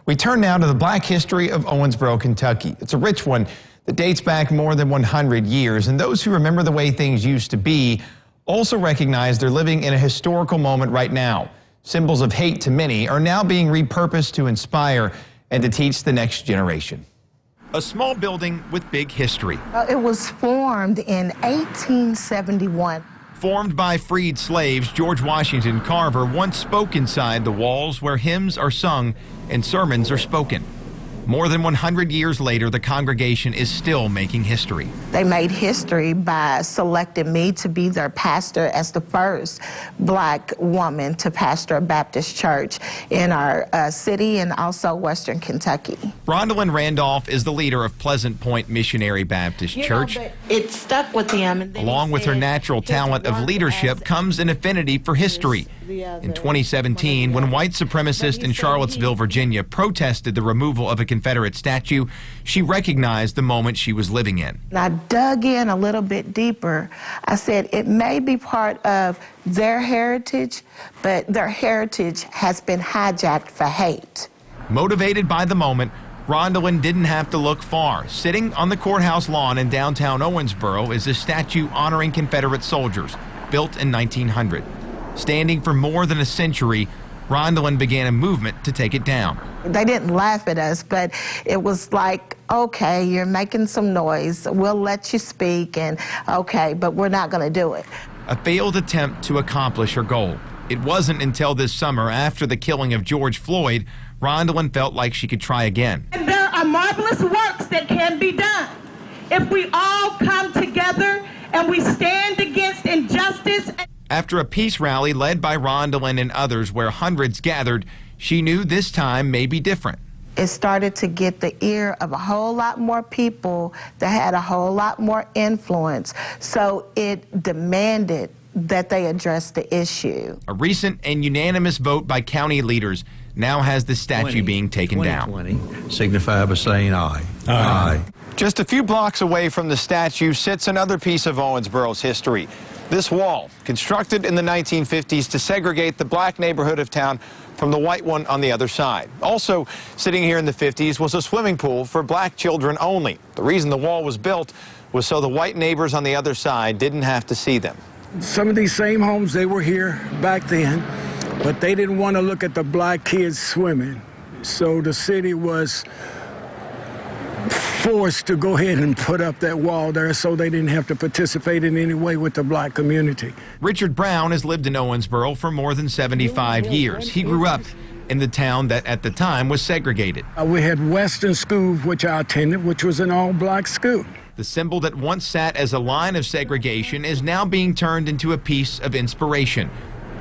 We turn now to the black history of Owensboro, Kentucky. It's a rich one that dates back more than 100 years, and those who remember the way things used to be also recognize they're living in a historical moment right now. Symbols of hate to many are now being repurposed to inspire and to teach the next generation. A small building with big history. It was formed in 1871. Formed by freed slaves, George Washington Carver once spoke inside the walls where hymns are sung and sermons are spoken. More than 100 years later, the congregation is still making history. They made history by selecting me to be their pastor as the first black woman to pastor a Baptist church in our city and also Western Kentucky. Rondalyn Randolph is the leader of Pleasant Point Missionary Baptist Church. It stuck with him. And along with her natural talent of leadership comes an affinity for history. In 2017, when white supremacists in Charlottesville, Virginia protested the removal of a Confederate statue, she recognized the moment she was living in. And I dug in a little bit deeper. I said it may be part of their heritage, but their heritage has been hijacked for hate. Motivated by the moment, Rondalyn didn't have to look far. Sitting on the courthouse lawn in downtown Owensboro is a statue honoring Confederate soldiers, built in 1900. Standing for more than a century, Rondalyn began a movement to take it down. They didn't laugh at us, but it was like, okay, you're making some noise. We'll let you speak, and okay, but we're not going to do it. A failed attempt to accomplish her goal. It wasn't until this summer, after the killing of George Floyd, Rondalyn felt like she could try again. And there are marvelous works that can be done if we all come together and we stand against injustice. After a peace rally led by Rondalyn and others where hundreds gathered, she knew this time may be different. It started to get the ear of a whole lot more people that had a whole lot more influence. So it demanded that they address the issue. A recent and unanimous vote by county leaders now has the statue being taken down. 2020 signify by saying aye. Aye. Just a few blocks away from the statue sits another piece of Owensboro's history. This wall, constructed in the 1950s to segregate the black neighborhood of town from the white one on the other side. Also sitting here in the 50s was a swimming pool for black children only. The reason the wall was built was so the white neighbors on the other side didn't have to see them. Some of these same homes, they were here back then, but they didn't want to look at the black kids swimming. So the city was forced to go ahead and put up that wall there so they didn't have to participate in any way with the black community. Richard Brown has lived in Owensboro for more than 75 years. He grew up in the town that at the time was segregated. We had Western School, which I attended, which was an all-black school. The symbol that once sat as a line of segregation is now being turned into a piece of inspiration.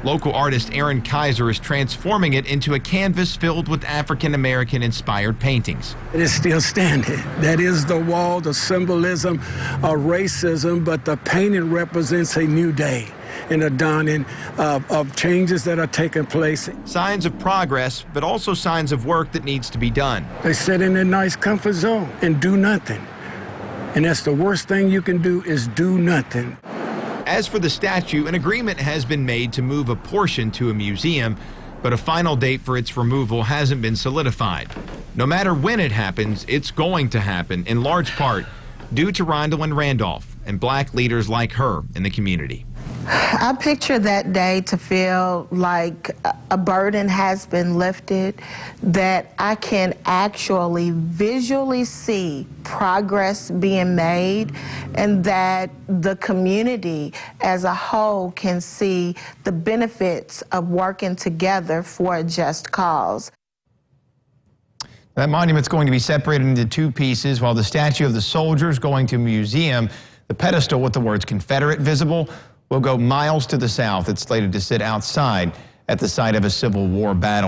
Local artist Aaron Kaiser is transforming it into a canvas filled with African-American inspired paintings. It is still standing. That is the wall, the symbolism of racism, but the painting represents a new day and a dawning of changes that are taking place. Signs of progress, but also signs of work that needs to be done. They sit in a nice comfort zone and do nothing. And that's the worst thing you can do, is do nothing. As for the statue, an agreement has been made to move a portion to a museum, but a final date for its removal hasn't been solidified. No matter when it happens, it's going to happen, in large part due to Rondalyn Randolph and black leaders like her in the community. I picture that day to feel like a burden has been lifted, that I can actually visually see progress being made, and that the community as a whole can see the benefits of working together for a just cause. That monument's going to be separated into two pieces, while the statue of the soldiers going to a museum. The pedestal with the words Confederate visible will go miles to the south. It's slated to sit outside at the site of a Civil War battle.